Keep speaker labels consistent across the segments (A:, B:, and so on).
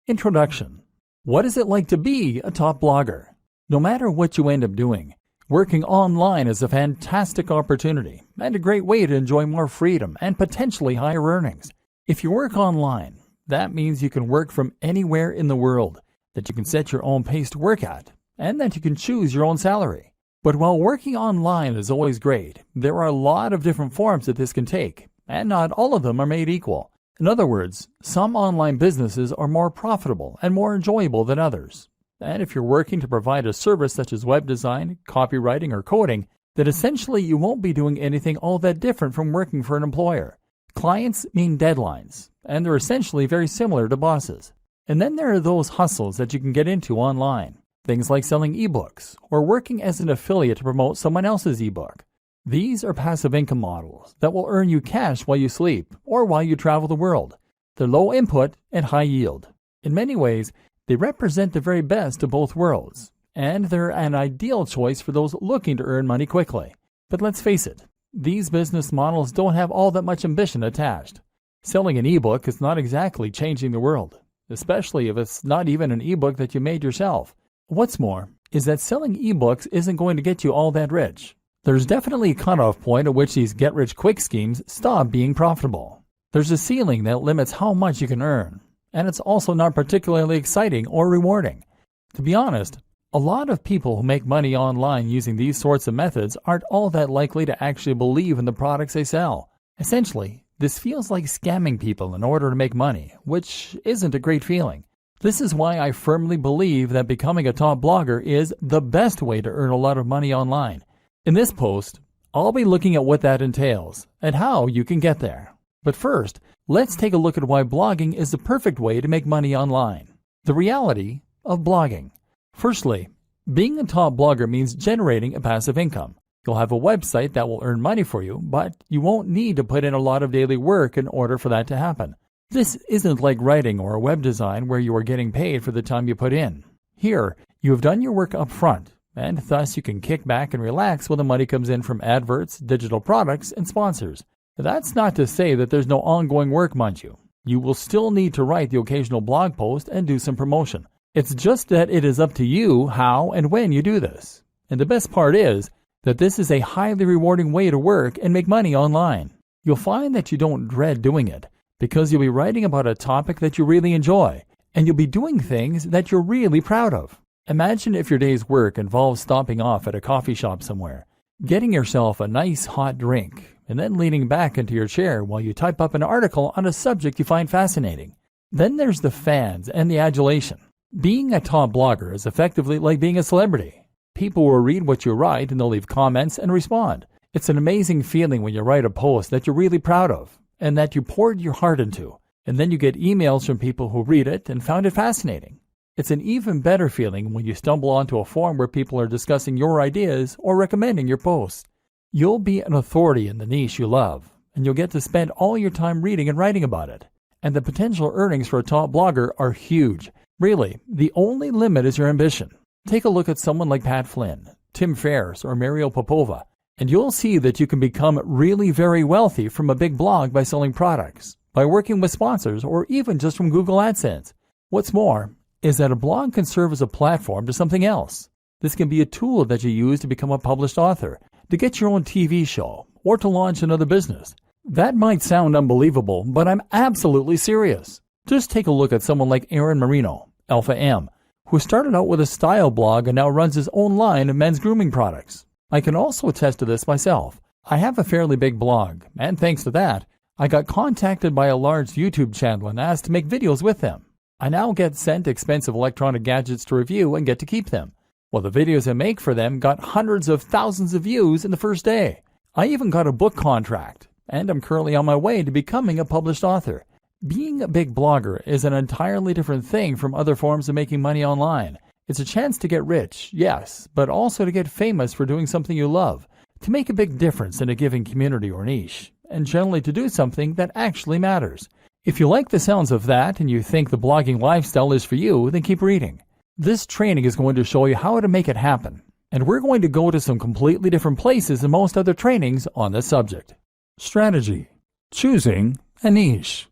A: Introduction. What is it like to be a top blogger? No matter what you end up doing, working online is a fantastic opportunity and a great way to enjoy more freedom and potentially higher earnings. If you work online, that means you can work from anywhere in the world, that you can set your own pace to work at, and that you can choose your own salary. But while working online is always great, there are a lot of different forms that this can take, and not all of them are made equal. In other words, some online businesses are more profitable and more enjoyable than others. And if you're working to provide a service such as web design, copywriting, or coding, then essentially you won't be doing anything all that different from working for an employer. Clients mean deadlines, and they're essentially very similar to bosses. And then there are those hustles that you can get into online. Things like selling ebooks or working as an affiliate to promote someone else's ebook. These are passive income models that will earn you cash while you sleep or while you travel the world. They're low input and high yield. In many ways, they represent the very best of both worlds, and they're an ideal choice for those looking to earn money quickly. But let's face it, these business models don't have all that much ambition attached. Selling an ebook is not exactly changing the world, especially if it's not even an ebook that you made yourself. What's more is that selling ebooks isn't going to get you all that rich. There's definitely a cutoff point at which these get-rich-quick schemes stop being profitable. There's a ceiling that limits how much you can earn, and it's also not particularly exciting or rewarding. To be honest, a lot of people who make money online using these sorts of methods aren't all that likely to actually believe in the products they sell. Essentially, this feels like scamming people in order to make money, which isn't a great feeling. This is why I firmly believe that becoming a top blogger is the best way to earn a lot of money online. In this post, I'll be looking at what that entails and how you can get there. But first, let's take a look at why blogging is the perfect way to make money online. The reality of blogging. Firstly, being a top blogger means generating a passive income. You'll have a website that will earn money for you, but you won't need to put in a lot of daily work in order for that to happen. This isn't like writing or web design where you are getting paid for the time you put in. Here, you have done your work up front, and thus you can kick back and relax when the money comes in from adverts, digital products, and sponsors. That's not to say that there's no ongoing work, mind you. You will still need to write the occasional blog post and do some promotion. It's just that it is up to you how and when you do this. And the best part is that this is a highly rewarding way to work and make money online. You'll find that you don't dread doing it because you'll be writing about a topic that you really enjoy, and you'll be doing things that you're really proud of. Imagine if your day's work involves stopping off at a coffee shop somewhere, getting yourself a nice hot drink, and then leaning back into your chair while you type up an article on a subject you find fascinating. Then there's the fans and the adulation. Being a top blogger is effectively like being a celebrity. People will read what you write and they'll leave comments and respond. It's an amazing feeling when you write a post that you're really proud of and that you poured your heart into, and then you get emails from people who read it and found it fascinating. It's an even better feeling when you stumble onto a forum where people are discussing your ideas or recommending your posts. You'll be an authority in the niche you love, and you'll get to spend all your time reading and writing about it. And the potential earnings for a top blogger are huge. Really, the only limit is your ambition. Take a look at someone like Pat Flynn, Tim Ferriss, or Mario Popova, and you'll see that you can become really very wealthy from a big blog by selling products, by working with sponsors, or even just from Google AdSense. What's more is that a blog can serve as a platform to something else. This can be a tool that you use to become a published author, to get your own TV show, or to launch another business. That might sound unbelievable, but I'm absolutely serious. Just take a look at someone like Aaron Marino, Alpha M, who started out with a style blog and now runs his own line of men's grooming products. I can also attest to this myself. I have a fairly big blog, and thanks to that, I got contacted by a large YouTube channel and asked to make videos with them. I now get sent expensive electronic gadgets to review and get to keep them. Well, the videos I make for them got hundreds of thousands of views in the first day. I even got a book contract, and I'm currently on my way to becoming a published author. Being a big blogger is an entirely different thing from other forms of making money online. It's a chance to get rich, yes, but also to get famous for doing something you love, to make a big difference in a given community or niche, and generally to do something that actually matters. If you like the sounds of that and you think the blogging lifestyle is for you, then keep reading. This training is going to show you how to make it happen, and we're going to go to some completely different places than most other trainings on this subject. Strategy. Choosing a niche.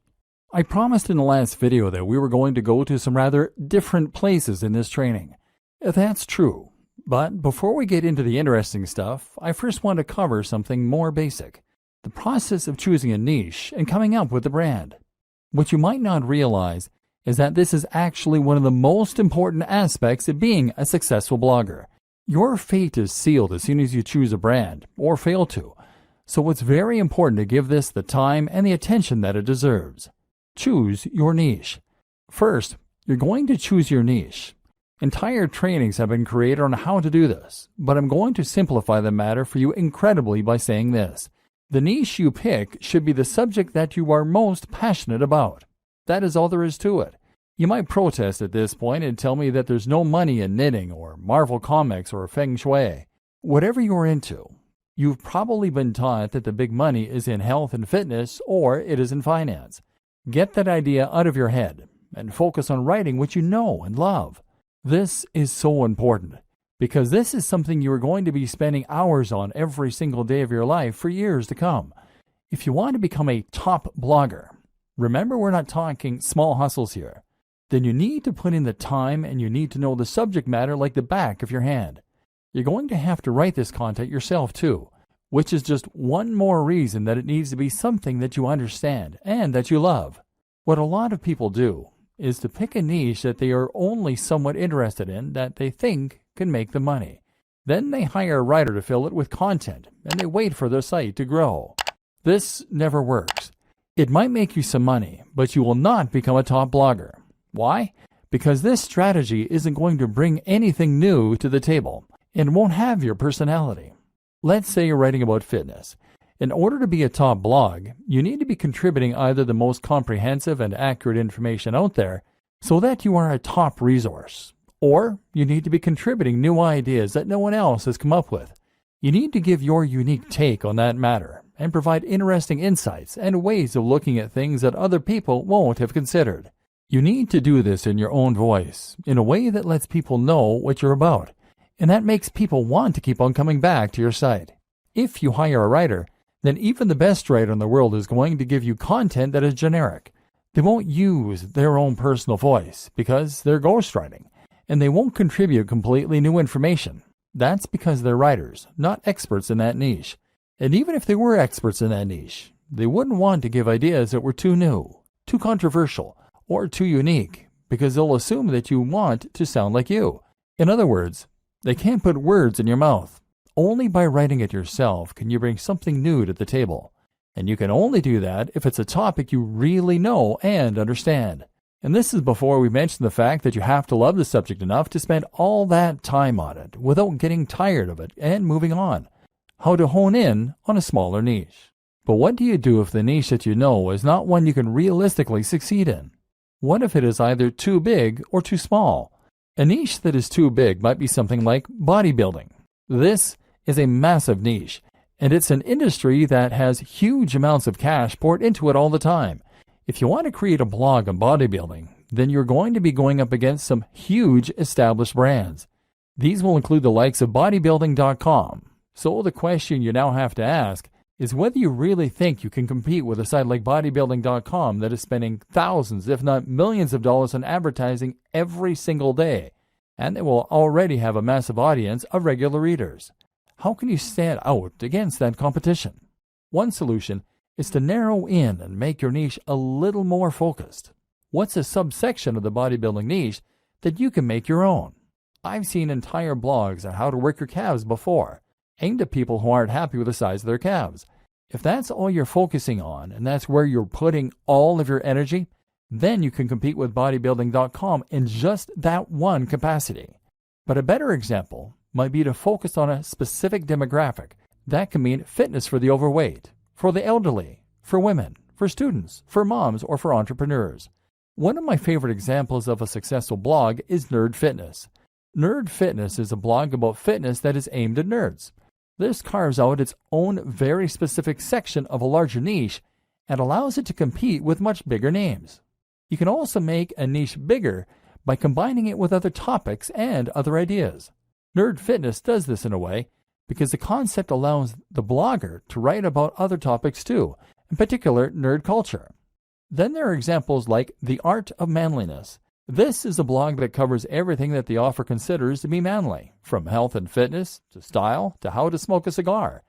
A: I promised in the last video that we were going to go to some rather different places in this training. That's true, but before we get into the interesting stuff, I first want to cover something more basic: the process of choosing a niche and coming up with a brand. What you might not realize is that this is actually one of the most important aspects of being a successful blogger. Your fate is sealed as soon as you choose a brand, or fail to, so it's very important to give this the time and the attention that it deserves. Choose your niche. First, you're going to choose your niche. Entire trainings have been created on how to do this, but I'm going to simplify the matter for you incredibly by saying this: the niche you pick should be the subject that you are most passionate about. That is all there is to it. You might protest at this point and tell me that there's no money in knitting or Marvel Comics or Feng Shui. Whatever you're into, you've probably been taught that the big money is in health and fitness, or it is in finance. Get that idea out of your head and focus on writing what you know and love. This is so important because this is something you are going to be spending hours on every single day of your life for years to come. If you want to become a top blogger, remember we're not talking small hustles here, then you need to put in the time and you need to know the subject matter like the back of your hand. You're going to have to write this content yourself too, which is just one more reason that it needs to be something that you understand and that you love. What a lot of people do is to pick a niche that they are only somewhat interested in that they think can make them money. Then they hire a writer to fill it with content and they wait for their site to grow. This never works. It might make you some money, but you will not become a top blogger. Why? Because this strategy isn't going to bring anything new to the table and won't have your personality. Let's say you're writing about fitness. In order to be a top blog, you need to be contributing either the most comprehensive and accurate information out there so that you are a top resource, or you need to be contributing new ideas that no one else has come up with. You need to give your unique take on that matter and provide interesting insights and ways of looking at things that other people won't have considered. You need to do this in your own voice, in a way that lets people know what you're about, and that makes people want to keep on coming back to your site. If you hire a writer, then even the best writer in the world is going to give you content that is generic. They won't use their own personal voice because they're ghostwriting, and they won't contribute completely new information. That's because they're writers, not experts in that niche. And even if they were experts in that niche, they wouldn't want to give ideas that were too new, too controversial, or too unique, because they'll assume that you want to sound like you. In other words, they can't put words in your mouth. Only by writing it yourself can you bring something new to the table. And you can only do that if it's a topic you really know and understand. And this is before we mention the fact that you have to love the subject enough to spend all that time on it without getting tired of it and moving on. How to hone in on a smaller niche. But what do you do if the niche that you know is not one you can realistically succeed in? What if it is either too big or too small? A niche that is too big might be something like bodybuilding. This is a massive niche, and it's an industry that has huge amounts of cash poured into it all the time. If you want to create a blog on bodybuilding, then you're going to be going up against some huge established brands. These will include the likes of bodybuilding.com. So the question you now have to ask is whether you really think you can compete with a site like bodybuilding.com that is spending thousands, if not millions of dollars on advertising every single day, and they will already have a massive audience of regular readers. How can you stand out against that competition? One solution is to narrow in and make your niche a little more focused. What's a subsection of the bodybuilding niche that you can make your own? I've seen entire blogs on how to work your calves before, aimed at people who aren't happy with the size of their calves. If that's all you're focusing on and that's where you're putting all of your energy, then you can compete with bodybuilding.com in just that one capacity. But a better example might be to focus on a specific demographic. That can mean fitness for the overweight, for the elderly, for women, for students, for moms, or for entrepreneurs. One of my favorite examples of a successful blog is Nerd Fitness. Nerd Fitness is a blog about fitness that is aimed at nerds. This carves out its own very specific section of a larger niche and allows it to compete with much bigger names. You can also make a niche bigger by combining it with other topics and other ideas. Nerd Fitness does this in a way because the concept allows the blogger to write about other topics too, in particular nerd culture. Then there are examples like The Art of Manliness. This is a blog that covers everything that the author considers to be manly, from health and fitness, to style, to how to smoke a cigar.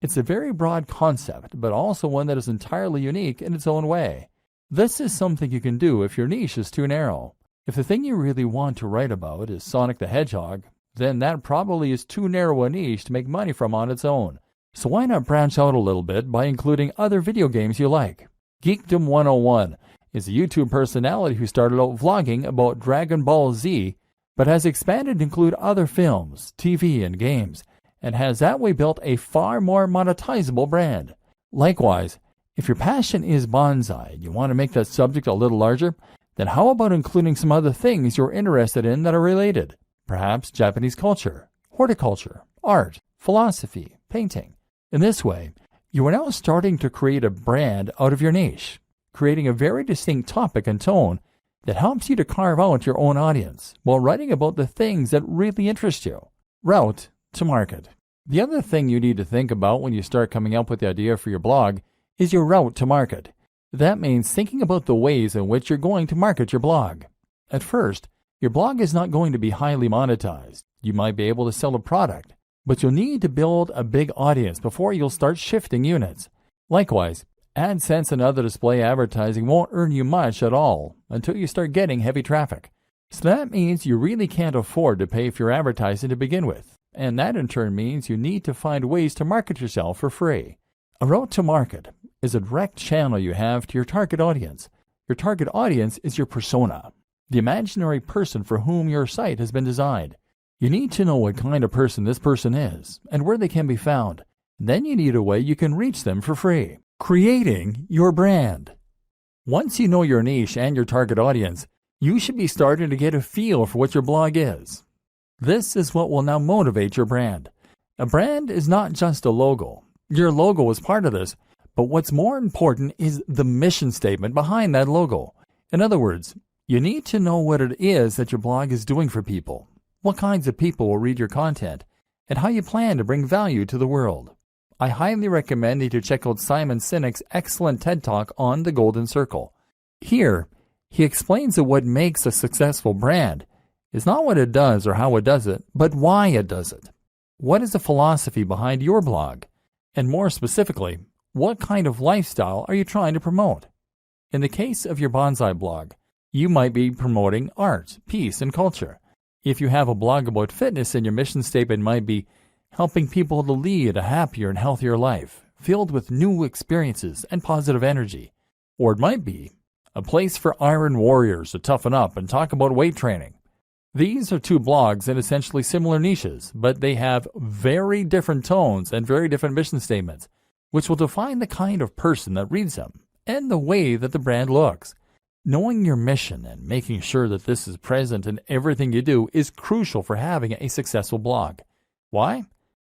A: It's a very broad concept, but also one that is entirely unique in its own way. This is something you can do if your niche is too narrow. If the thing you really want to write about is Sonic the Hedgehog, then that probably is too narrow a niche to make money from on its own. So why not branch out a little bit by including other video games you like? Geekdom 101 is a YouTube personality who started out vlogging about Dragon Ball Z, but has expanded to include other films, TV, and games, and has that way built a far more monetizable brand. Likewise, if your passion is bonsai and you want to make that subject a little larger, then how about including some other things you're interested in that are related? Perhaps Japanese culture, horticulture, art, philosophy, painting. In this way, you are now starting to create a brand out of your niche, creating a very distinct topic and tone that helps you to carve out your own audience while writing about the things that really interest you. Route to market. The other thing you need to think about when you start coming up with the idea for your blog is your route to market. That means thinking about the ways in which you're going to market your blog. At first, your blog is not going to be highly monetized. You might be able to sell a product, but you'll need to build a big audience before you'll start shifting units. Likewise, AdSense and other display advertising won't earn you much at all until you start getting heavy traffic. So that means you really can't afford to pay for your advertising to begin with, and that in turn means you need to find ways to market yourself for free. A route to market is a direct channel you have to your target audience. Your target audience is your persona, the imaginary person for whom your site has been designed. You need to know what kind of person this person is and where they can be found. Then you need a way you can reach them for free. Creating your brand. Once you know your niche and your target audience, you should be starting to get a feel for what your blog is. This is what will now motivate your brand. A brand is not just a logo. Your logo is part of this, but what's more important is the mission statement behind that logo. In other words, you need to know what it is that your blog is doing for people, what kinds of people will read your content, and how you plan to bring value to the world. I highly recommend you to check out Simon Sinek's excellent TED Talk on the Golden Circle. Here, he explains that what makes a successful brand is not what it does or how it does it, but why it does it. What is the philosophy behind your blog? And more specifically, what kind of lifestyle are you trying to promote? In the case of your bonsai blog, you might be promoting art, peace, and culture. If you have a blog about fitness, then your mission statement might be helping people to lead a happier and healthier life, filled with new experiences and positive energy. Or it might be a place for iron warriors to toughen up and talk about weight training. These are two blogs in essentially similar niches, but they have very different tones and very different mission statements, which will define the kind of person that reads them and the way that the brand looks. Knowing your mission and making sure that this is present in everything you do is crucial for having a successful blog. Why?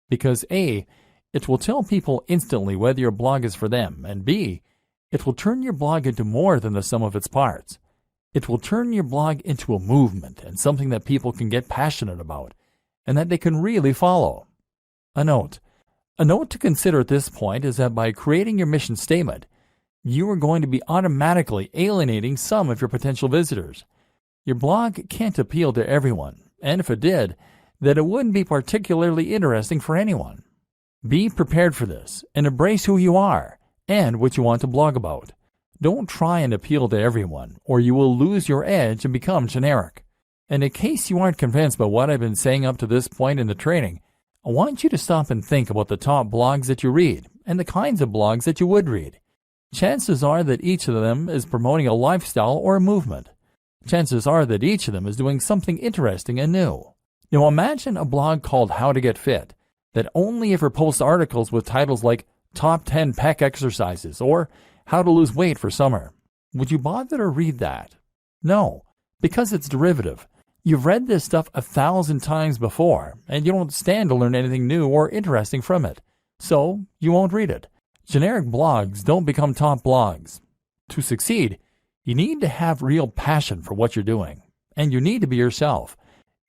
A: Because A, it will tell people instantly whether your blog is for them, and B, it will turn your blog into more than the sum of its parts. It will turn your blog into a movement and something that people can get passionate about, and that they can really follow. A note to consider at this point is that by creating your mission statement, you are going to be automatically alienating some of your potential visitors. Your blog can't appeal to everyone, and if it did, then it wouldn't be particularly interesting for anyone. Be prepared for this and embrace who you are and what you want to blog about. Don't try and appeal to everyone, or you will lose your edge and become generic. And in case you aren't convinced by what I've been saying up to this point in the training, I want you to stop and think about the top blogs that you read and the kinds of blogs that you would read. Chances are that each of them is promoting a lifestyle or a movement. Chances are that each of them is doing something interesting and new. Now imagine a blog called How to Get Fit that only ever posts articles with titles like Top 10 Pec Exercises or How to Lose Weight for Summer. Would you bother to read that? No, because it's derivative. You've read this stuff 1,000 times before, and you don't stand to learn anything new or interesting from it. So you won't read it. Generic blogs don't become top blogs. To succeed, you need to have real passion for what you're doing, and you need to be yourself.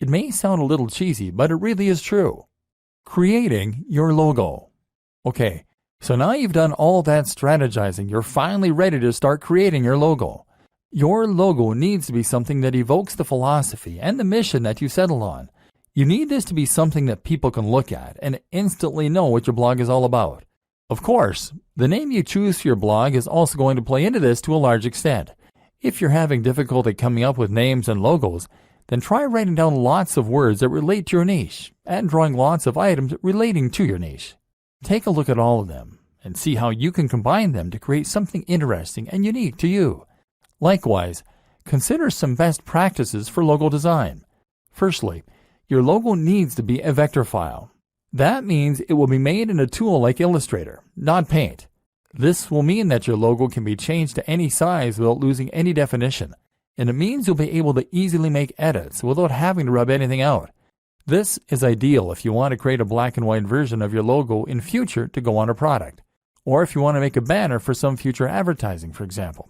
A: It may sound a little cheesy, but it really is true. Creating your logo. Okay, So now you've done all that strategizing, you're finally ready to start creating your logo. Your logo needs to be something that evokes the philosophy and the mission that you settled on. You need this to be something that people can look at and instantly know what your blog is all about. Of course, the name you choose for your blog is also going to play into this to a large extent. If you're having difficulty coming up with names and logos, then try writing down lots of words that relate to your niche and drawing lots of items relating to your niche. Take a look at all of them and see how you can combine them to create something interesting and unique to you. Likewise, consider some best practices for logo design. Firstly, your logo needs to be a vector file. That means it will be made in a tool like Illustrator, not Paint. This will mean that your logo can be changed to any size without losing any definition, and it means you'll be able to easily make edits without having to rub anything out. This is ideal if you want to create a black and white version of your logo in future to go on a product, or if you want to make a banner for some future advertising, for example.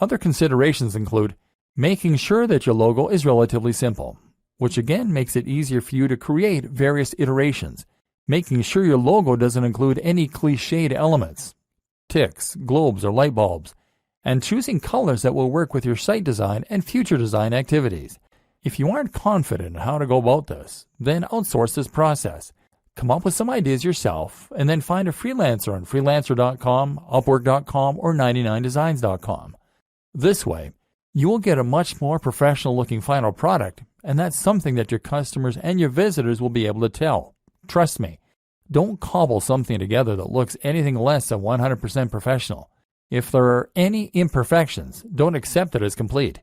A: Other considerations include making sure that your logo is relatively simple, which again makes it easier for you to create various iterations, making sure your logo doesn't include any cliched elements, ticks, globes, or light bulbs, and choosing colors that will work with your site design and future design activities. If you aren't confident in how to go about this, then outsource this process. Come up with some ideas yourself, and then find a freelancer on freelancer.com, upwork.com, or 99designs.com. This way, you will get a much more professional-looking final product, and that's something that your customers and your visitors will be able to tell. Trust me, don't cobble something together that looks anything less than 100% professional. If there are any imperfections, don't accept it as complete.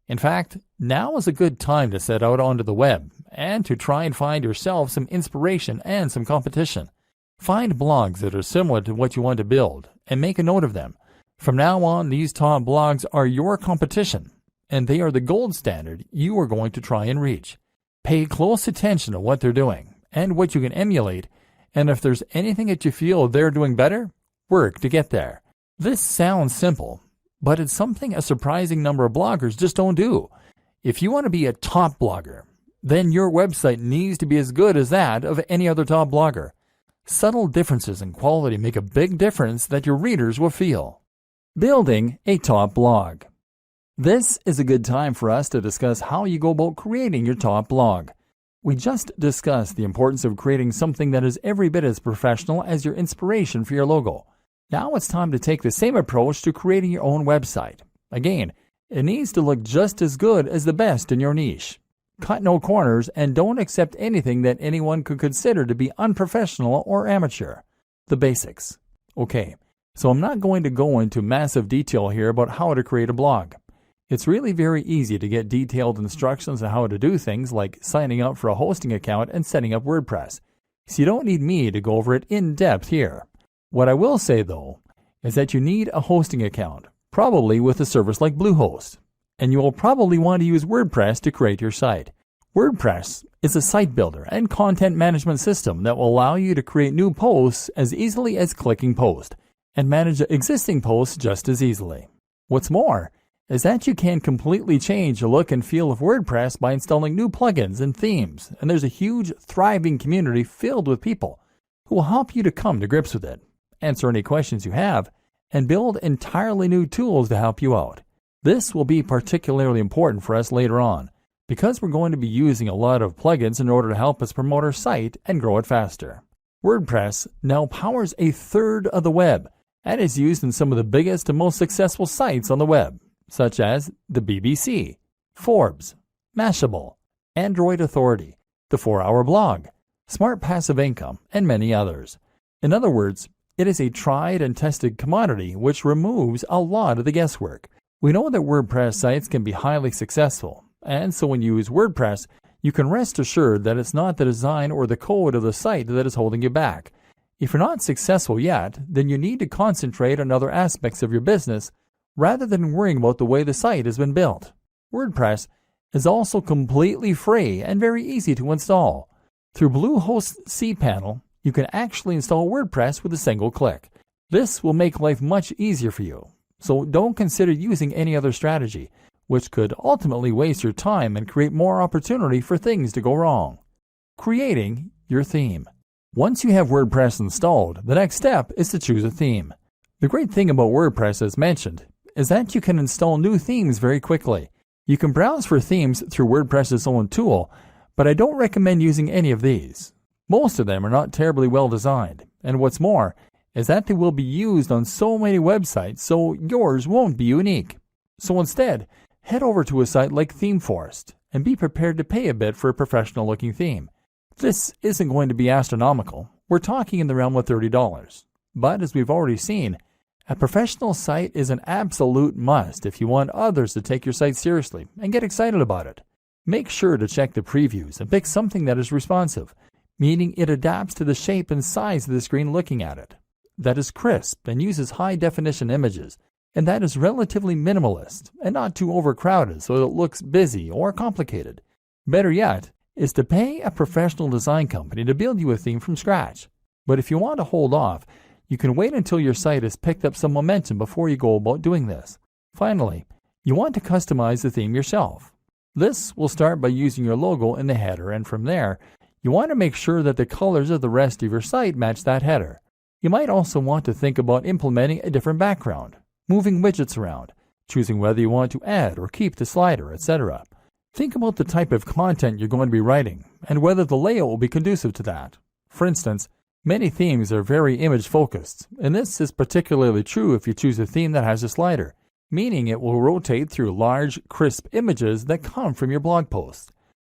A: In fact, now is a good time to set out onto the web and to try and find yourself some inspiration and some competition. Find blogs that are similar to what you want to build and make a note of them. From now on, these top blogs are your competition, and they are the gold standard you are going to try and reach. Pay close attention to what they're doing and what you can emulate, and if there's anything that you feel they're doing better, work to get there. This sounds simple, but it's something a surprising number of bloggers just don't do. If you want to be a top blogger, then your website needs to be as good as that of any other top blogger. Subtle differences in quality make a big difference that your readers will feel. Building a top blog. This is a good time for us to discuss how you go about creating your top blog. We just discussed the importance of creating something that is every bit as professional as your inspiration for your logo. Now it's time to take the same approach to creating your own website. Again, it needs to look just as good as the best in your niche. Cut no corners and don't accept anything that anyone could consider to be unprofessional or amateur. The basics. Okay, so I'm not going to go into massive detail here about how to create a blog. It's really very easy to get detailed instructions on how to do things like signing up for a hosting account and setting up WordPress. So you don't need me to go over it in depth here. What I will say, though, is that you need a hosting account, probably with a service like Bluehost, and you will probably want to use WordPress to create your site. WordPress is a site builder and content management system that will allow you to create new posts as easily as clicking post, and manage existing posts just as easily. What's more is that you can completely change the look and feel of WordPress by installing new plugins and themes, and there's a huge, thriving community filled with people who will help you to come to grips with it, answer any questions you have, and build entirely new tools to help you out. This will be particularly important for us later on, because we're going to be using a lot of plugins in order to help us promote our site and grow it faster. WordPress now powers a third of the web and is used in some of the biggest and most successful sites on the web, such as the BBC, Forbes, Mashable, Android Authority, the 4-Hour Blog, Smart Passive Income, and many others. In other words, it is a tried and tested commodity which removes a lot of the guesswork. We know that WordPress sites can be highly successful, and so when you use WordPress, you can rest assured that it's not the design or the code of the site that is holding you back. If you're not successful yet, then you need to concentrate on other aspects of your business rather than worrying about the way the site has been built. WordPress is also completely free and very easy to install. Through Bluehost's cPanel, you can actually install WordPress with a single click. This will make life much easier for you, so don't consider using any other strategy, which could ultimately waste your time and create more opportunity for things to go wrong. Creating your theme. Once you have WordPress installed, the next step is to choose a theme. The great thing about WordPress, as mentioned, is that you can install new themes very quickly. You can browse for themes through WordPress's own tool, but I don't recommend using any of these. Most of them are not terribly well designed, and what's more is that they will be used on so many websites, so yours won't be unique. So instead, head over to a site like ThemeForest and be prepared to pay a bit for a professional-looking theme. This isn't going to be astronomical. We're talking in the realm of $30. But as we've already seen, a professional site is an absolute must if you want others to take your site seriously and get excited about it. Make sure to check the previews and pick something that is responsive, meaning it adapts to the shape and size of the screen looking at it, that is crisp and uses high-definition images, and that is relatively minimalist and not too overcrowded so it looks busy or complicated. Better yet is to pay a professional design company to build you a theme from scratch. But if you want to hold off, you can wait until your site has picked up some momentum before you go about doing this. Finally, you want to customize the theme yourself. This will start by using your logo in the header, and from there, you want to make sure that the colors of the rest of your site match that header. You might also want to think about implementing a different background, moving widgets around, choosing whether you want to add or keep the slider, etc. Think about the type of content you're going to be writing and whether the layout will be conducive to that. For instance, many themes are very image-focused, and this is particularly true if you choose a theme that has a slider, meaning it will rotate through large, crisp images that come from your blog posts.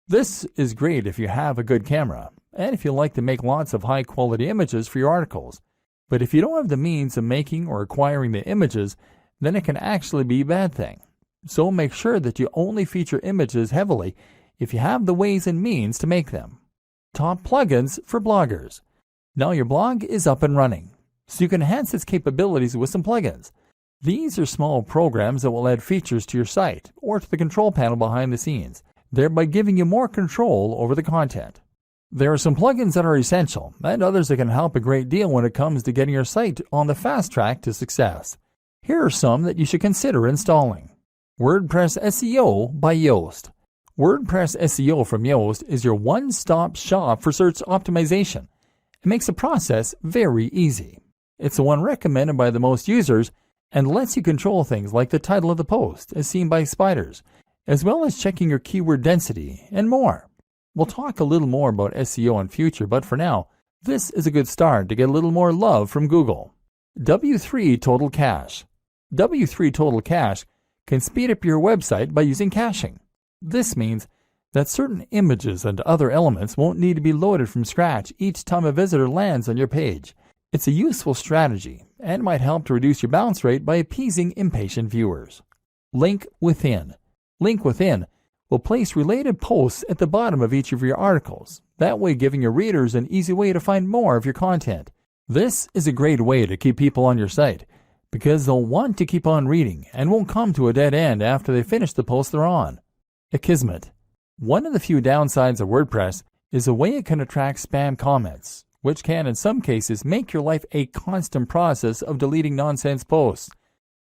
A: This is great if you have a good camera, and if you like to make lots of high-quality images for your articles. But if you don't have the means of making or acquiring the images, then it can actually be a bad thing. So make sure that you only feature images heavily if you have the ways and means to make them. Top plugins for bloggers. Now your blog is up and running, so you can enhance its capabilities with some plugins. These are small programs that will add features to your site or to the control panel behind the scenes, thereby giving you more control over the content. There are some plugins that are essential and others that can help a great deal when it comes to getting your site on the fast track to success. Here are some that you should consider installing. WordPress SEO by Yoast. WordPress SEO from Yoast is your one-stop shop for search optimization. It makes the process very easy. It's the one recommended by the most users and lets you control things like the title of the post as seen by spiders, as well as checking your keyword density and more. We'll talk a little more about SEO in future, but for now, this is a good start to get a little more love from Google. W3 Total Cache. W3 Total Cache can speed up your website by using caching. This means that certain images and other elements won't need to be loaded from scratch each time a visitor lands on your page. It's a useful strategy and might help to reduce your bounce rate by appeasing impatient viewers. Link Within. Link Within will place related posts at the bottom of each of your articles, that way giving your readers an easy way to find more of your content. This is a great way to keep people on your site, because they'll want to keep on reading and won't come to a dead end after they finish the post they're on. Akismet. One of the few downsides of WordPress is the way it can attract spam comments, which can in some cases make your life a constant process of deleting nonsense posts.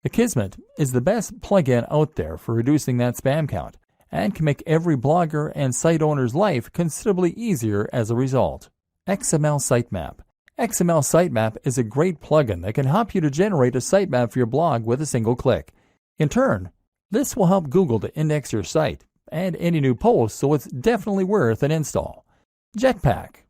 A: Akismet is the best plugin out there for reducing that spam count and can make every blogger and site owner's life considerably easier as a result. XML Sitemap. XML Sitemap is a great plugin that can help you to generate a sitemap for your blog with a single click. In turn, this will help Google to index your site and any new posts, so it's definitely worth an install. Jetpack.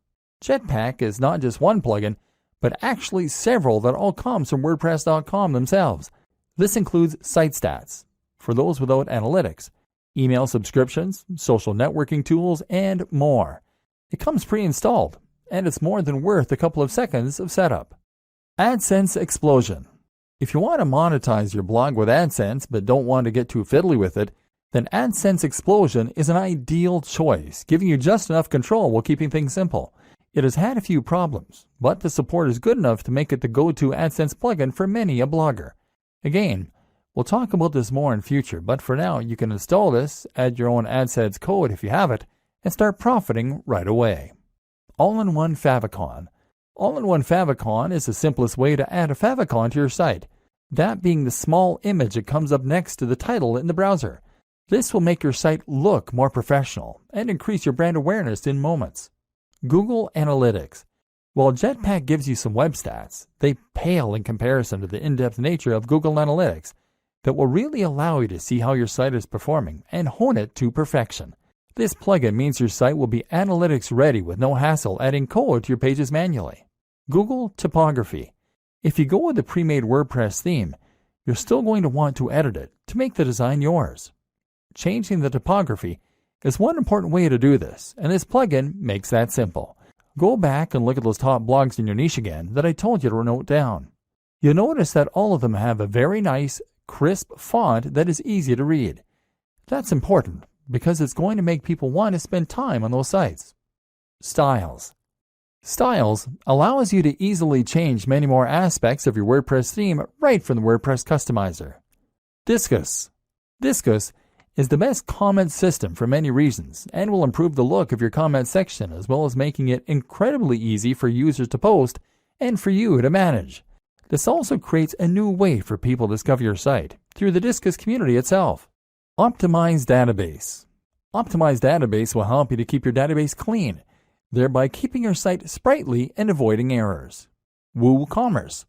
A: Jetpack is not just one plugin, but actually several that all come from WordPress.com themselves. This includes site stats, for those without analytics, email subscriptions, social networking tools, and more. It comes pre-installed, and it's more than worth a couple of seconds of setup. AdSense Explosion. If you want to monetize your blog with AdSense but don't want to get too fiddly with it, then AdSense Explosion is an ideal choice, giving you just enough control while keeping things simple. It has had a few problems, but the support is good enough to make it the go-to AdSense plugin for many a blogger. Again, we'll talk about this more in future, but for now you can install this, add your own AdSense code if you have it, and start profiting right away. All-in-one favicon. All-in-one favicon is the simplest way to add a favicon to your site, that being the small image that comes up next to the title in the browser. This will make your site look more professional and increase your brand awareness in moments. Google Analytics. While Jetpack gives you some web stats, they pale in comparison to the in-depth nature of Google Analytics that will really allow you to see how your site is performing and hone it to perfection. This plugin means your site will be analytics ready with no hassle adding code to your pages manually. Google Typography. If you go with the pre-made WordPress theme, you're still going to want to edit it to make the design yours. Changing the typography is one important way to do this, and this plugin makes that simple. Go back and look at those top blogs in your niche again that I told you to note down. You'll notice that all of them have a very nice, crisp font that is easy to read. That's important because it's going to make people want to spend time on those sites. Styles. Styles allows you to easily change many more aspects of your WordPress theme right from the WordPress customizer. Disqus. Disqus is the best comment system for many reasons and will improve the look of your comment section as well as making it incredibly easy for users to post and for you to manage. This also creates a new way for people to discover your site through the Disqus community itself. Optimized Database. Optimized Database will help you to keep your database clean, thereby keeping your site sprightly and avoiding errors. WooCommerce.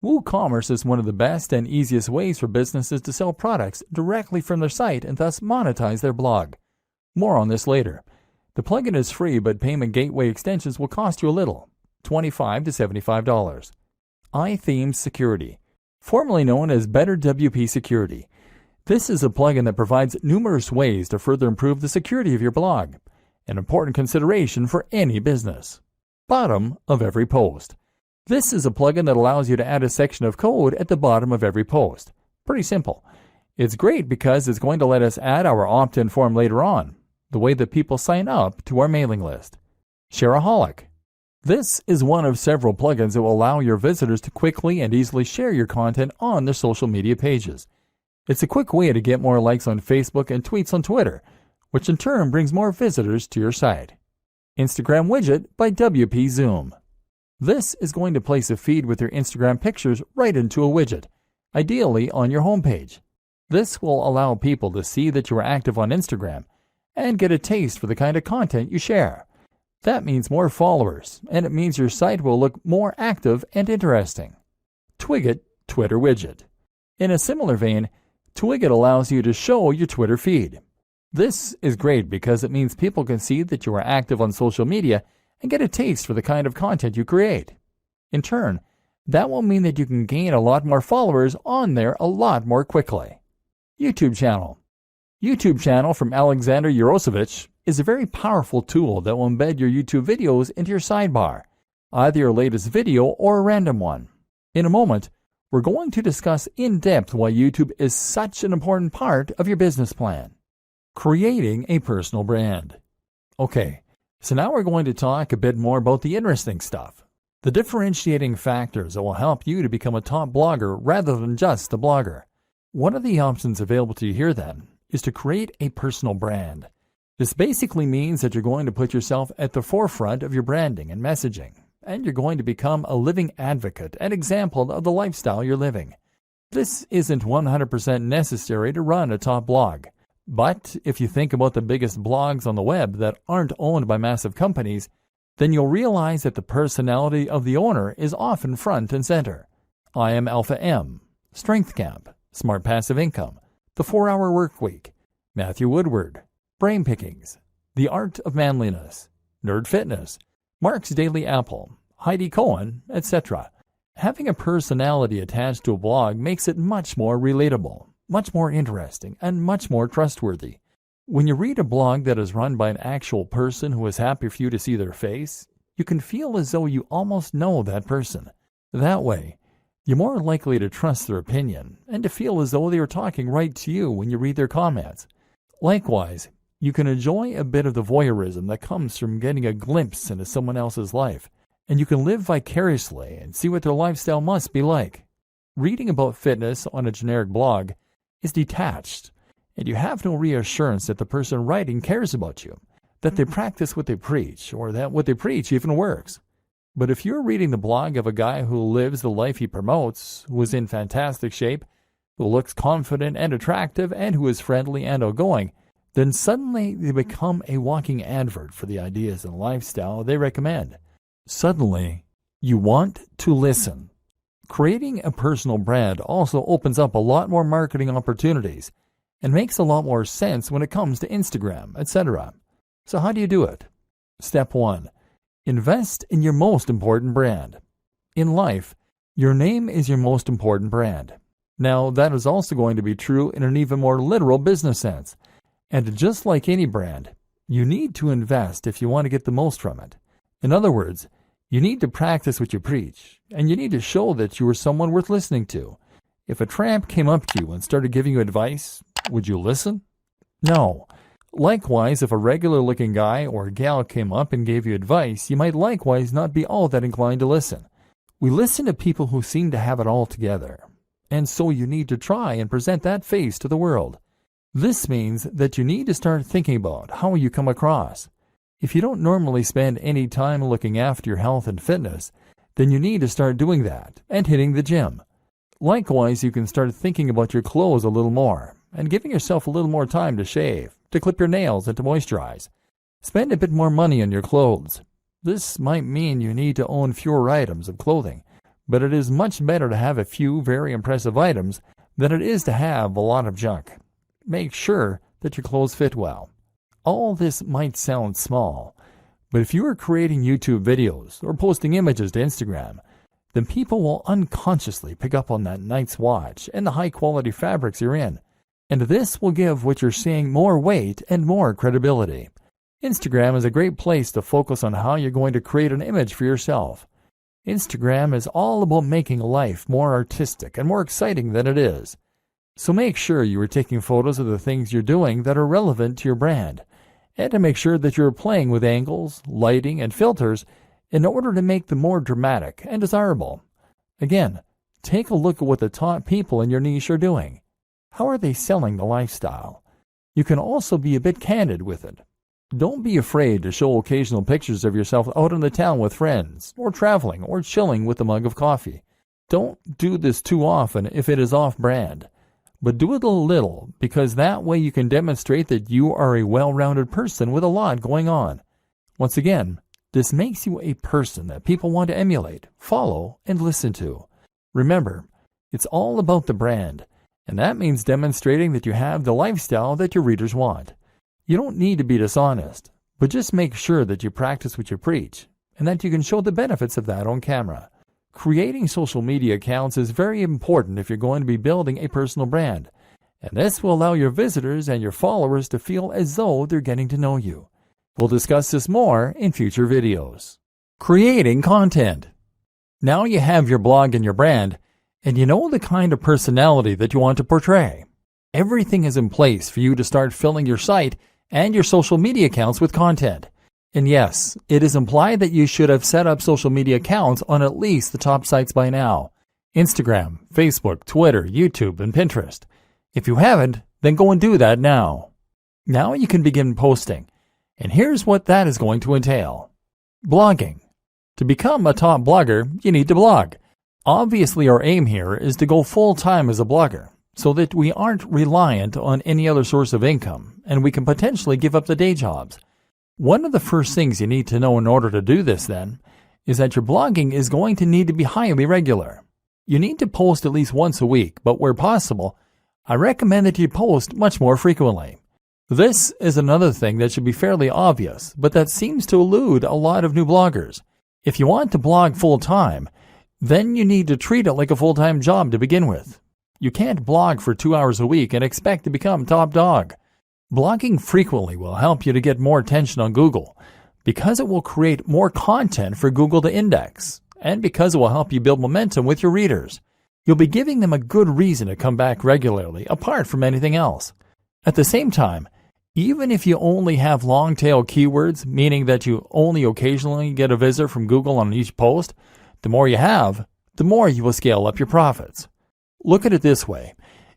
A: WooCommerce is one of the best and easiest ways for businesses to sell products directly from their site and thus monetize their blog. More on this later. The plugin is free, but payment gateway extensions will cost you a little, $25 to $75. iThemes Security, formerly known as Better WP Security. This is a plugin that provides numerous ways to further improve the security of your blog, an important consideration for any business. Bottom of every post. This is a plugin that allows you to add a section of code at the bottom of every post. Pretty simple. It's great because it's going to let us add our opt-in form later on, the way that people sign up to our mailing list. Shareaholic. This is one of several plugins that will allow your visitors to quickly and easily share your content on their social media pages. It's a quick way to get more likes on Facebook and tweets on Twitter, which in turn brings more visitors to your site. Instagram Widget by WP Zoom. This is going to place a feed with your Instagram pictures right into a widget, ideally on your homepage. This will allow people to see that you are active on Instagram and get a taste for the kind of content you share. That means more followers, and it means your site will look more active and interesting. Twigget Twitter Widget. In a similar vein, Twigget allows you to show your Twitter feed. This is great because it means people can see that you are active on social media and get a taste for the kind of content you create. In turn, that will mean that you can gain a lot more followers on there a lot more quickly. YouTube Channel. YouTube Channel from Alexander Yarosevich is a very powerful tool that will embed your YouTube videos into your sidebar, either your latest video or a random one. In a moment, we're going to discuss in depth why YouTube is such an important part of your business plan. Creating a personal brand. Okay, so now we're going to talk a bit more about the interesting stuff, the differentiating factors that will help you to become a top blogger rather than just a blogger. One of the options available to you here then is to create a personal brand. This basically means that you're going to put yourself at the forefront of your branding and messaging, and you're going to become a living advocate and example of the lifestyle you're living. This isn't 100% necessary to run a top blog. But if you think about the biggest blogs on the web that aren't owned by massive companies, then you'll realize that the personality of the owner is often front and center. I Am Alpha M, Strength Camp, Smart Passive Income, The 4-Hour Workweek, Matthew Woodward, Brain Pickings, The Art of Manliness, Nerd Fitness, Mark's Daily Apple, Heidi Cohen, etc. Having a personality attached to a blog makes it much more relatable, much more interesting, and much more trustworthy. When you read a blog that is run by an actual person who is happy for you to see their face, you can feel as though you almost know that person. That way, you're more likely to trust their opinion and to feel as though they are talking right to you when you read their comments. Likewise, you can enjoy a bit of the voyeurism that comes from getting a glimpse into someone else's life, and you can live vicariously and see what their lifestyle must be like. Reading about fitness on a generic blog is detached, and you have no reassurance that the person writing cares about you, that they practice what they preach, or that what they preach even works. But if you're reading the blog of a guy who lives the life he promotes, who is in fantastic shape, who looks confident and attractive, and who is friendly and outgoing, then suddenly they become a walking advert for the ideas and lifestyle they recommend. Suddenly, You want to listen. Creating a personal brand also opens up a lot more marketing opportunities and makes a lot more sense when it comes to Instagram, etc. So how do you do it? Step 1. Invest in your most important brand. In life, your name is your most important brand. Now, that is also going to be true in an even more literal business sense. And just like any brand, you need to invest if you want to get the most from it. In other words, you need to practice what you preach, and you need to show that you are someone worth listening to. If a tramp came up to you and started giving you advice, would you listen? No. Likewise, if a regular-looking guy or gal came up and gave you advice, you might likewise not be all that inclined to listen. We listen to people who seem to have it all together, and so you need to try and present that face to the world. This means that you need to start thinking about how you come across. If you don't normally spend any time looking after your health and fitness, then you need to start doing that and hitting the gym. Likewise, you can start thinking about your clothes a little more and giving yourself a little more time to shave, to clip your nails, and to moisturize. Spend a bit more money on your clothes. This might mean you need to own fewer items of clothing, but it is much better to have a few very impressive items than it is to have a lot of junk. Make sure that your clothes fit well. All this might sound small, but if you are creating YouTube videos or posting images to Instagram, then people will unconsciously pick up on that nice watch and the high-quality fabrics you're in, and this will give what you're saying more weight and more credibility. Instagram is a great place to focus on how you're going to create an image for yourself. Instagram is all about making life more artistic and more exciting than it is. So make sure you are taking photos of the things you're doing that are relevant to your brand, and to make sure that you're playing with angles, lighting, and filters in order to make them more dramatic and desirable. Again, take a look at what the top people in your niche are doing. How are they selling the lifestyle? You can also be a bit candid with it. Don't be afraid to show occasional pictures of yourself out in the town with friends, or traveling, or chilling with a mug of coffee. Don't do this too often if it is off-brand, but do it a little, because that way you can demonstrate that you are a well-rounded person with a lot going on. Once again, this makes you a person that people want to emulate, follow, and listen to. Remember, it's all about the brand, and that means demonstrating that you have the lifestyle that your readers want. You don't need to be dishonest, but just make sure that you practice what you preach, and that you can show the benefits of that on camera. Creating social media accounts is very important if you're going to be building a personal brand, and this will allow your visitors and your followers to feel as though they're getting to know you. We'll discuss this more in future videos. Creating content. Now you have your blog and your brand, and you know the kind of personality that you want to portray. Everything is in place for you to start filling your site and your social media accounts with content. And yes, it is implied that you should have set up social media accounts on at least the top sites by now: Instagram, Facebook, Twitter, YouTube, and Pinterest. If you haven't, then go and do that now. Now you can begin posting, and here's what that is going to entail. Blogging. To become a top blogger, you need to blog. Obviously, our aim here is to go full-time as a blogger, so that we aren't reliant on any other source of income, and we can potentially give up the day jobs. One of the first things you need to know in order to do this, then, is that your blogging is going to need to be highly regular. You need to post at least once a week, but where possible, I recommend that you post much more frequently. This is another thing that should be fairly obvious, but that seems to elude a lot of new bloggers. If you want to blog full-time, then you need to treat it like a full-time job to begin with. You can't blog for 2 hours a week and expect to become top dog. Blogging frequently will help you to get more attention on Google, because it will create more content for Google to index, and because it will help you build momentum with your readers. You'll be giving them a good reason to come back regularly, apart from anything else. At the same time, even if you only have long-tail keywords, meaning that you only occasionally get a visit from Google on each post, the more you have, the more you will scale up your profits. Look at it this way.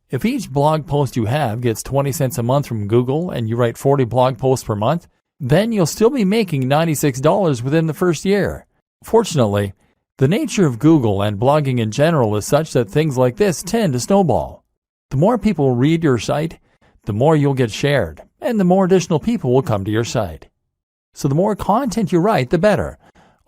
A: If each blog post you have gets 20 cents a month from Google and you write 40 blog posts per month, then you'll still be making $96 within the first year. Fortunately, the nature of Google and blogging in general is such that things like this tend to snowball. The more people read your site, the more you'll get shared, and the more additional people will come to your site. So the more content you write, the better.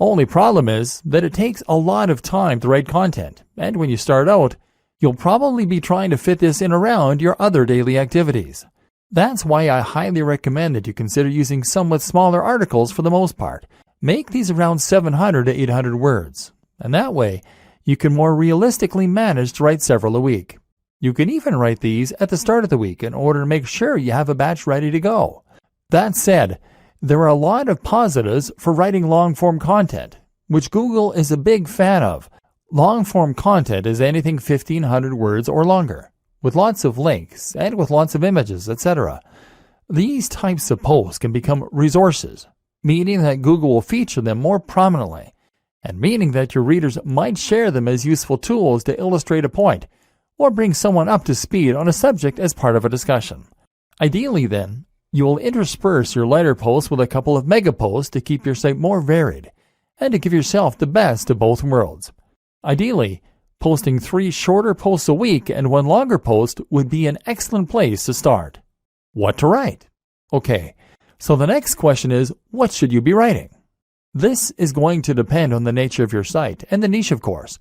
A: Only problem is that it takes a lot of time to write content, and when you start out, you'll probably be trying to fit this in around your other daily activities. That's why I highly recommend that you consider using somewhat smaller articles for the most part. Make these around 700 to 800 words, and that way you can more realistically manage to write several a week. You can even write these at the start of the week in order to make sure you have a batch ready to go. That said, there are a lot of positives for writing long-form content, which Google is a big fan of. Long-form content is anything 1,500 words or longer, with lots of links and with lots of images, etc. These types of posts can become resources, meaning that Google will feature them more prominently, and meaning that your readers might share them as useful tools to illustrate a point or bring someone up to speed on a subject as part of a discussion. Ideally, then, you will intersperse your lighter posts with a couple of mega posts to keep your site more varied and to give yourself the best of both worlds. Ideally, posting 3 shorter posts a week and 1 longer post would be an excellent place to start. What to write? Okay, so the next question is, what should you be writing? This is going to depend on the nature of your site and the niche, of course,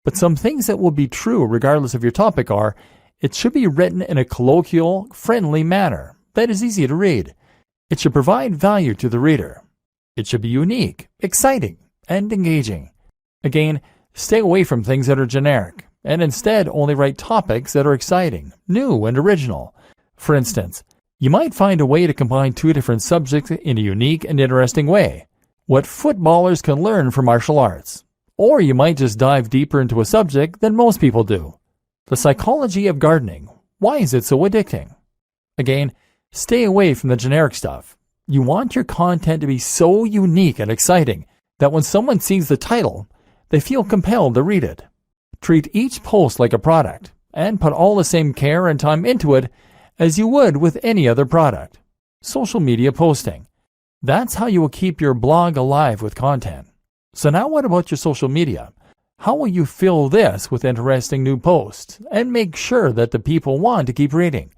A: but some things that will be true regardless of your topic are, it should be written in a colloquial, friendly manner that is easy to read. It should provide value to the reader. It should be unique, exciting, and engaging. Again, stay away from things that are generic, and instead only write topics that are exciting, new, and original. For instance, you might find a way to combine 2 different subjects in a unique and interesting way. What footballers can learn from martial arts. Or you might just dive deeper into a subject than most people do. The psychology of gardening. Why is it so addicting? Again, stay away from the generic stuff. You want your content to be so unique and exciting that when someone sees the title, they feel compelled to read it. Treat each post like a product and put all the same care and time into it as you would with any other product. Social media posting. That's how you will keep your blog alive with content. So now what about your social media? How will you fill this with interesting new posts and make sure that the people want to keep reading?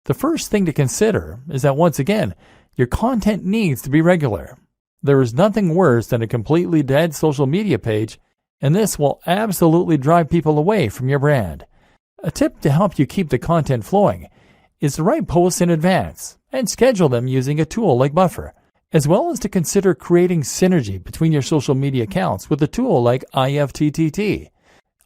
A: The first thing to consider is that once again, your content needs to be regular. There is nothing worse than a completely dead social media page, and this will absolutely drive people away from your brand. A tip to help you keep the content flowing is to write posts in advance and schedule them using a tool like Buffer, as well as to consider creating synergy between your social media accounts with a tool like IFTTT.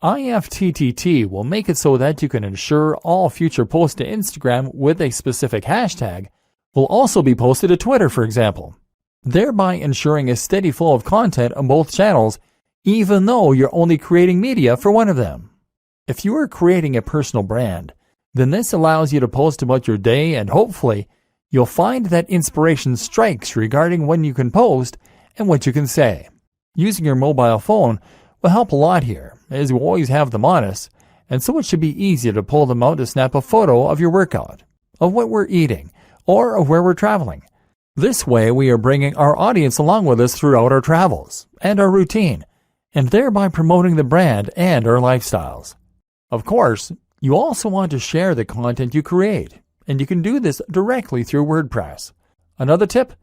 A: IFTTT will make it so that you can ensure all future posts to Instagram with a specific hashtag will also be posted to Twitter, for example, thereby ensuring a steady flow of content on both channels, even though you're only creating media for one of them. If you are creating a personal brand, then this allows you to post about your day, and hopefully you'll find that inspiration strikes regarding when you can post and what you can say. Using your mobile phone will help a lot here, as you always have them on us, and so it should be easier to pull them out to snap a photo of your workout, of what we're eating, or of where we're traveling. This way we are bringing our audience along with us throughout our travels and our routine, and thereby promoting the brand and our lifestyles. Of course, you also want to share the content you create, and you can do this directly through WordPress. Another tip,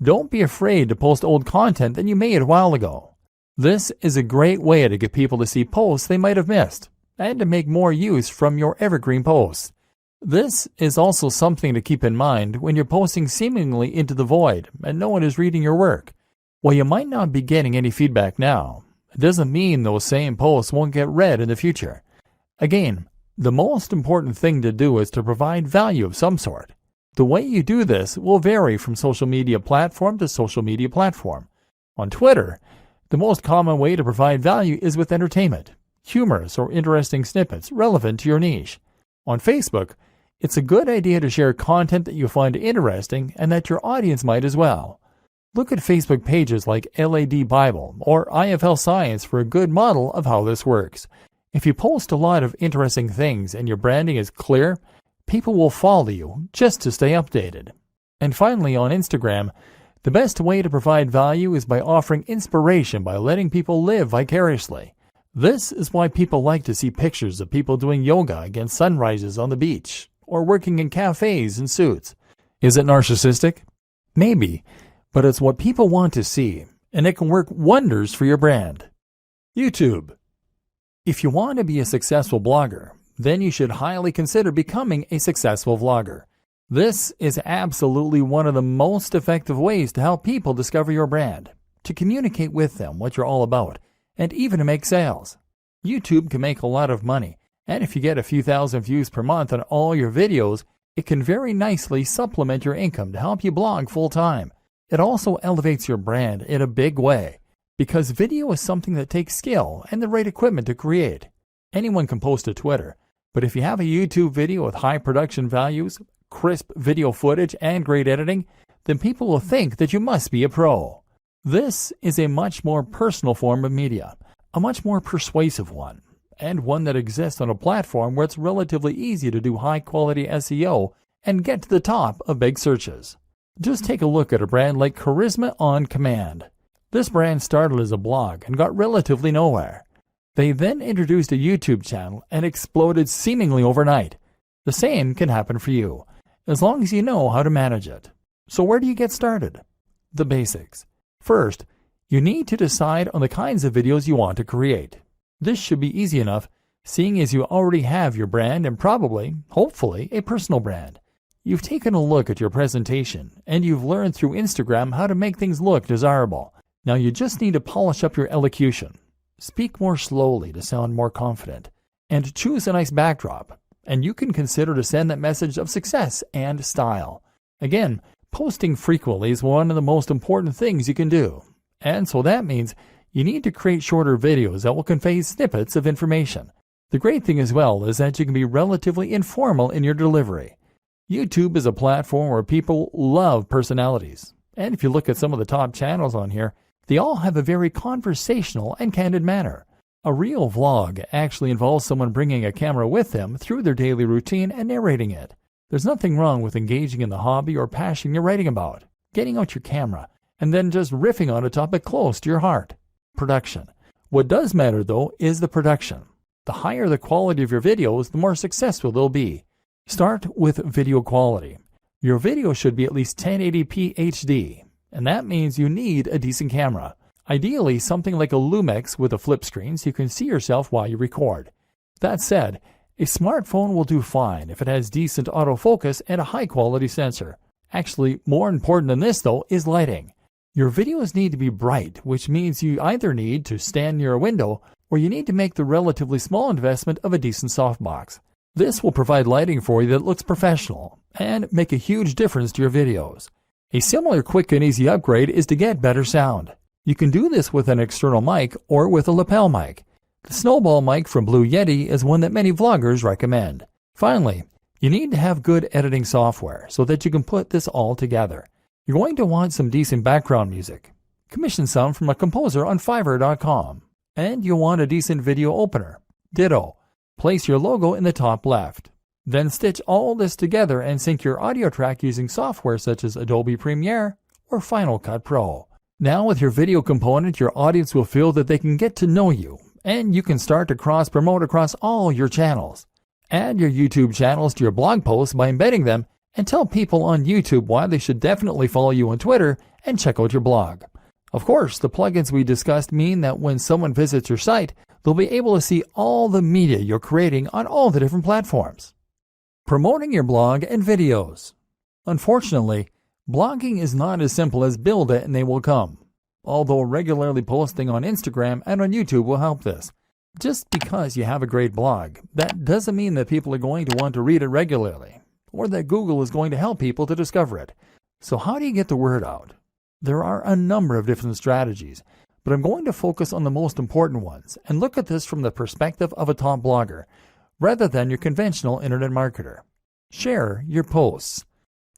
A: don't be afraid to post old content that you made a while ago. This is a great way to get people to see posts they might have missed, and to make more use from your evergreen posts. This is also something to keep in mind when you're posting seemingly into the void and no one is reading your work. While you might not be getting any feedback now, it doesn't mean those same posts won't get read in the future. Again, the most important thing to do is to provide value of some sort. The way you do this will vary from social media platform to social media platform. On Twitter, the most common way to provide value is with entertainment, humorous or interesting snippets relevant to your niche. On Facebook, it's a good idea to share content that you find interesting and that your audience might as well. Look at Facebook pages like LAD Bible or IFL Science for a good model of how this works. If you post a lot of interesting things and your branding is clear, people will follow you just to stay updated. And finally, on Instagram, the best way to provide value is by offering inspiration by letting people live vicariously. This is why people like to see pictures of people doing yoga against sunrises on the beach or working in cafes in suits. Is it narcissistic? Maybe, but it's what people want to see, and it can work wonders for your brand. YouTube. If you want to be a successful blogger, then you should highly consider becoming a successful vlogger. This is absolutely one of the most effective ways to help people discover your brand, to communicate with them what you're all about, and even to make sales. YouTube can make a lot of money, and if you get a few thousand views per month on all your videos, it can very nicely supplement your income to help you blog full-time. It also elevates your brand in a big way, because video is something that takes skill and the right equipment to create. Anyone can post to Twitter, but if you have a YouTube video with high production values, crisp video footage, and great editing, then people will think that you must be a pro. This is a much more personal form of media, a much more persuasive one, and one that exists on a platform where it's relatively easy to do high-quality SEO and get to the top of big searches. Just take a look at a brand like Charisma on Command. This brand started as a blog and got relatively nowhere. They then introduced a YouTube channel and exploded seemingly overnight. The same can happen for you, as long as you know how to manage it. So where do you get started? The basics. First, you need to decide on the kinds of videos you want to create. This should be easy enough, seeing as you already have your brand and probably, hopefully, a personal brand. You've taken a look at your presentation, and you've learned through Instagram how to make things look desirable. Now you just need to polish up your elocution. Speak more slowly to sound more confident, and choose a nice backdrop, and you can consider to send that message of success and style. Again, posting frequently is one of the most important things you can do, and so that means you need to create shorter videos that will convey snippets of information. The great thing as well is that you can be relatively informal in your delivery. YouTube is a platform where people love personalities, and if you look at some of the top channels on here, they all have a very conversational and candid manner. A real vlog actually involves someone bringing a camera with them through their daily routine and narrating it. There's nothing wrong with engaging in the hobby or passion you're writing about, getting out your camera, and then just riffing on a topic close to your heart. Production. What does matter, though, is the production. The higher the quality of your videos, the more successful they'll be. Start with video quality. Your video should be at least 1080p HD, and that means you need a decent camera. Ideally, something like a Lumix with a flip screen so you can see yourself while you record. That said, a smartphone will do fine if it has decent autofocus and a high-quality sensor. Actually, more important than this, though, is lighting. Your videos need to be bright, which means you either need to stand near a window or you need to make the relatively small investment of a decent softbox. This will provide lighting for you that looks professional and make a huge difference to your videos. A similar quick and easy upgrade is to get better sound. You can do this with an external mic or with a lapel mic. The Snowball mic from Blue Yeti is one that many vloggers recommend. Finally, you need to have good editing software so that you can put this all together. You're going to want some decent background music. Commission some from a composer on Fiverr.com. And you'll want a decent video opener. Ditto. Place your logo in the top left. Then stitch all this together and sync your audio track using software such as Adobe Premiere or Final Cut Pro. Now with your video component, your audience will feel that they can get to know you, and you can start to cross-promote across all your channels. Add your YouTube channels to your blog posts by embedding them, and tell people on YouTube why they should definitely follow you on Twitter and check out your blog. Of course, the plugins we discussed mean that when someone visits your site, they'll be able to see all the media you're creating on all the different platforms. Promoting your blog and videos. Unfortunately, blogging is not as simple as build it and they will come. Although regularly posting on Instagram and on YouTube will help this. Just because you have a great blog, that doesn't mean that people are going to want to read it regularly, or that Google is going to help people to discover it. So how do you get the word out? There are a number of different strategies, but I'm going to focus on the most important ones and look at this from the perspective of a top blogger, rather than your conventional internet marketer. Share your posts.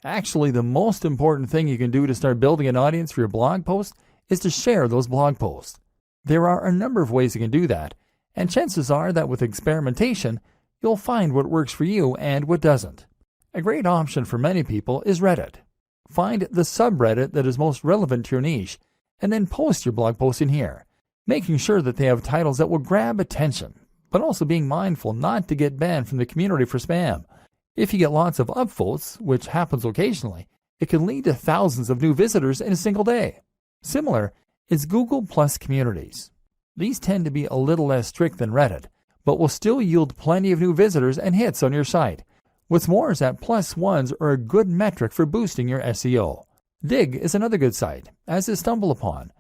A: Actually, the most important thing you can do to start building an audience for your blog post is to share those blog posts. There are a number of ways you can do that, and chances are that with experimentation, you'll find what works for you and what doesn't. A great option for many people is Reddit. Find the subreddit that is most relevant to your niche, and then post your blog post in here, making sure that they have titles that will grab attention, but also being mindful not to get banned from the community for spam. If you get lots of upvotes, which happens occasionally, it can lead to thousands of new visitors in a single day. Similar, is Google Plus communities. These tend to be a little less strict than Reddit, but will still yield plenty of new visitors and hits on your site. What's more is that plus ones are a good metric for boosting your SEO. Dig is another good site, as is StumbleUpon.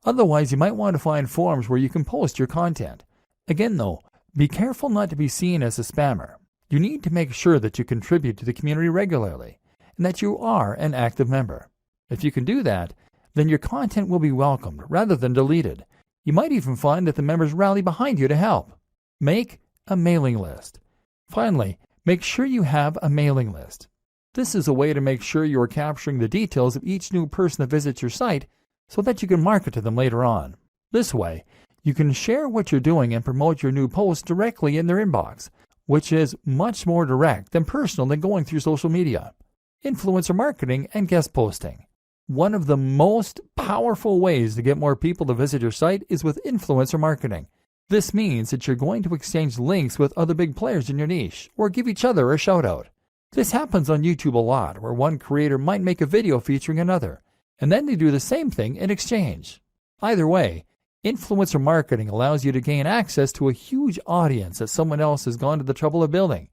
A: Otherwise, you might want to find forums where you can post your content. Again though, be careful not to be seen as a spammer. You need to make sure that you contribute to the community regularly, and that you are an active member. If you can do that, then your content will be welcomed rather than deleted. You might even find that the members rally behind you to help. Make a mailing list. Finally, make sure you have a mailing list. This is a way to make sure you are capturing the details of each new person that visits your site so that you can market to them later on. This way, you can share what you're doing and promote your new posts directly in their inbox, which is much more direct than personal than going through social media. Influencer marketing and guest posting. One of the most powerful ways to get more people to visit your site is with influencer marketing. This means that you're going to exchange links with other big players in your niche or give each other a shout out. This happens on YouTube a lot, where one creator might make a video featuring another, and then they do the same thing in exchange. Either way, influencer marketing allows you to gain access to a huge audience that someone else has gone to the trouble of building.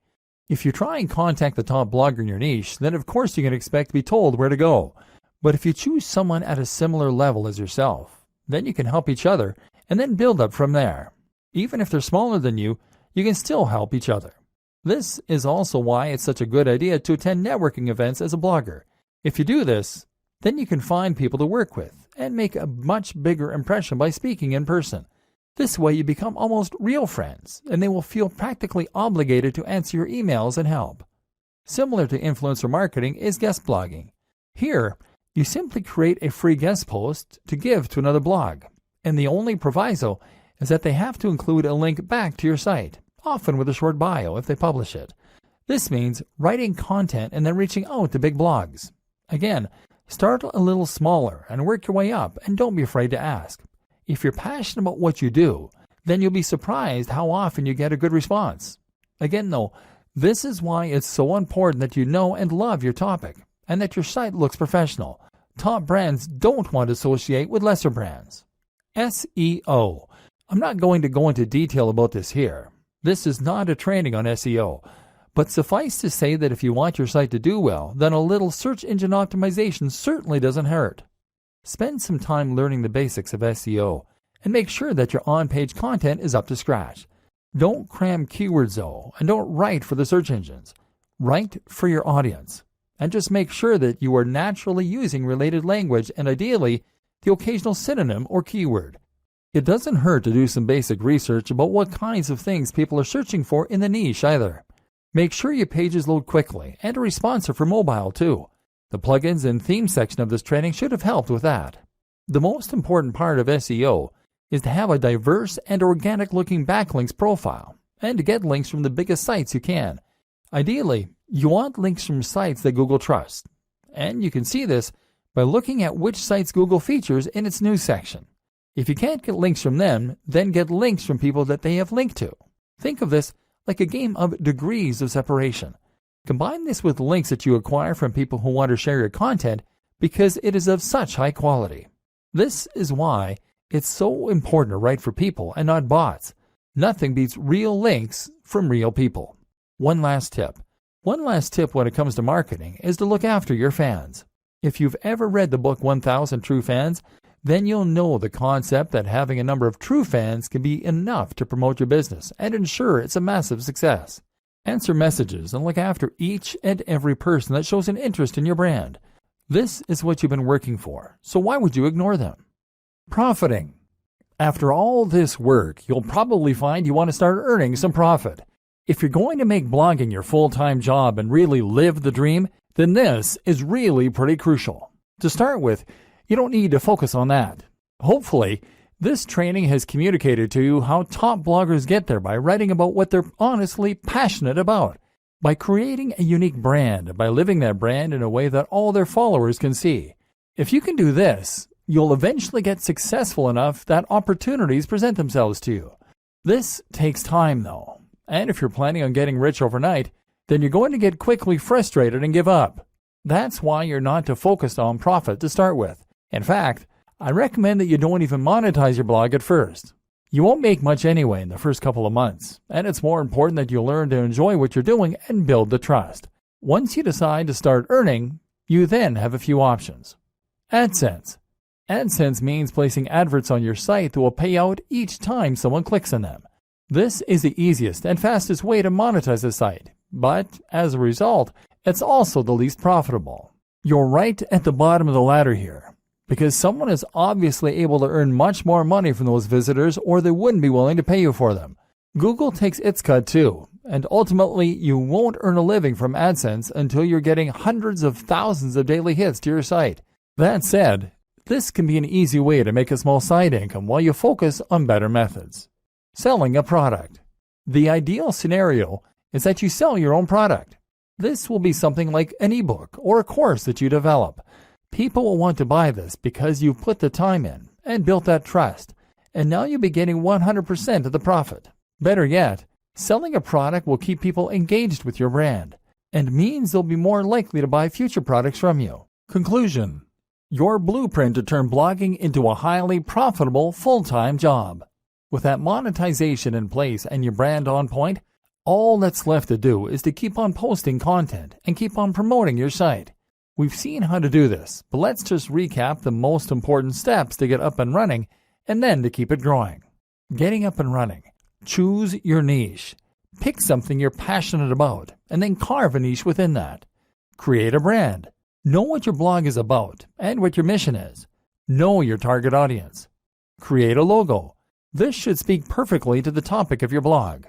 A: If you try and contact the top blogger in your niche, then of course you can expect to be told where to go. But if you choose someone at a similar level as yourself, then you can help each other and then build up from there. Even if they're smaller than you, you can still help each other. This is also why it's such a good idea to attend networking events as a blogger. If you do this, then you can find people to work with and make a much bigger impression by speaking in person. This way you become almost real friends, and they will feel practically obligated to answer your emails and help. Similar to influencer marketing is guest blogging. Here, you simply create a free guest post to give to another blog, and the only proviso is that they have to include a link back to your site, often with a short bio if they publish it. This means writing content and then reaching out to big blogs. Again, start a little smaller and work your way up, and don't be afraid to ask. If you're passionate about what you do, then you'll be surprised how often you get a good response. Again though, this is why it's so important that you know and love your topic, and that your site looks professional. Top brands don't want to associate with lesser brands. SEO. I'm not going to go into detail about this here. This is not a training on SEO, but suffice to say that if you want your site to do well, then a little search engine optimization certainly doesn't hurt. Spend some time learning the basics of SEO and make sure that your on-page content is up to scratch. Don't cram keywords though, and don't write for the search engines. Write for your audience, and just make sure that you are naturally using related language and ideally the occasional synonym or keyword. It doesn't hurt to do some basic research about what kinds of things people are searching for in the niche either. Make sure your pages load quickly and are responsive for mobile too. The plugins and theme section of this training should have helped with that. The most important part of SEO is to have a diverse and organic looking backlinks profile and to get links from the biggest sites you can. Ideally, you want links from sites that Google trusts, and you can see this by looking at which sites Google features in its news section. If you can't get links from them, then get links from people that they have linked to. Think of this like a game of degrees of separation. Combine this with links that you acquire from people who want to share your content because it is of such high quality. This is why it's so important to write for people and not bots. Nothing beats real links from real people. One last tip when it comes to marketing is to look after your fans. If you've ever read the book 1000 True Fans, then you'll know the concept that having a number of true fans can be enough to promote your business and ensure it's a massive success. Answer messages and look after each and every person that shows an interest in your brand. This is what you've been working for, so why would you ignore them? Profiting. After all this work, you'll probably find you want to start earning some profit. If you're going to make blogging your full-time job and really live the dream, then this is really pretty crucial. To start with, you don't need to focus on that. Hopefully, this training has communicated to you how top bloggers get there by writing about what they're honestly passionate about, by creating a unique brand, by living that brand in a way that all their followers can see. If you can do this, you'll eventually get successful enough that opportunities present themselves to you. This takes time though, and if you're planning on getting rich overnight, then you're going to get quickly frustrated and give up. That's why you're not to focus on profit to start with. In fact, I recommend that you don't even monetize your blog at first. You won't make much anyway in the first couple of months, and it's more important that you learn to enjoy what you're doing and build the trust. Once you decide to start earning, you then have a few options. AdSense. AdSense means placing adverts on your site that will pay out each time someone clicks on them. This is the easiest and fastest way to monetize a site, but as a result, it's also the least profitable. You're right at the bottom of the ladder here, because someone is obviously able to earn much more money from those visitors or they wouldn't be willing to pay you for them. Google takes its cut too, and ultimately you won't earn a living from AdSense until you're getting hundreds of thousands of daily hits to your site. That said, this can be an easy way to make a small side income while you focus on better methods. Selling a product. The ideal scenario is that you sell your own product. This will be something like an ebook or a course that you develop. People will want to buy this because you've put the time in and built that trust, and now you'll be getting 100% of the profit. Better yet, selling a product will keep people engaged with your brand and means they'll be more likely to buy future products from you. Conclusion. Your blueprint to turn blogging into a highly profitable full-time job. With that monetization in place and your brand on point, all that's left to do is to keep on posting content and keep on promoting your site. We've seen how to do this, but let's just recap the most important steps to get up and running and then to keep it growing. Getting up and running. Choose your niche. Pick something you're passionate about and then carve a niche within that. Create a brand. Know what your blog is about and what your mission is. Know your target audience. Create a logo. This should speak perfectly to the topic of your blog.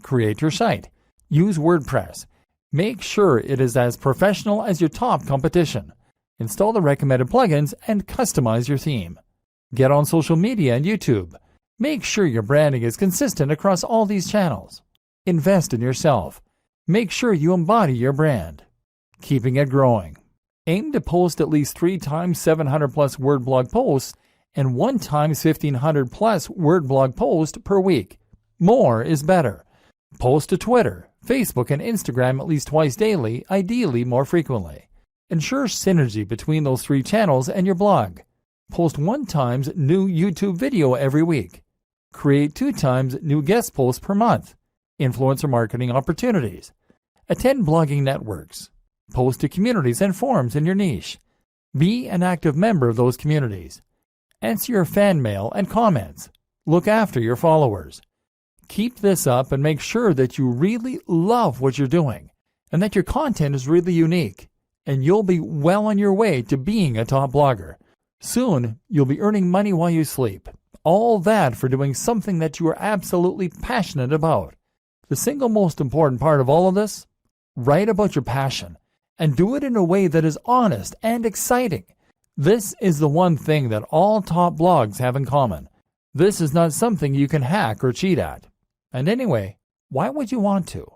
A: Create your site. Use WordPress. Make sure it is as professional as your top competition. Install the recommended plugins and customize your theme. Get on social media and YouTube. Make sure your branding is consistent across all these channels. Invest in yourself. Make sure you embody your brand. Keeping it growing. Aim to post at least 3 times 700 plus word blog posts and 1 times 1500 plus word blog post per week. More is better. Post to Twitter, Facebook, and Instagram at least twice daily, ideally more frequently. Ensure synergy between those 3 channels and your blog. Post 1 times new YouTube video every week. Create 2 times new guest posts per month. Influencer marketing opportunities. Attend blogging networks. Post to communities and forums in your niche. Be an active member of those communities. Answer your fan mail and comments. Look after your followers. Keep this up and make sure that you really love what you're doing and that your content is really unique, and you'll be well on your way to being a top blogger. Soon, you'll be earning money while you sleep. All that for doing something that you are absolutely passionate about. The single most important part of all of this? Write about your passion and do it in a way that is honest and exciting. This is the one thing that all top blogs have in common. This is not something you can hack or cheat at. And anyway, why would you want to?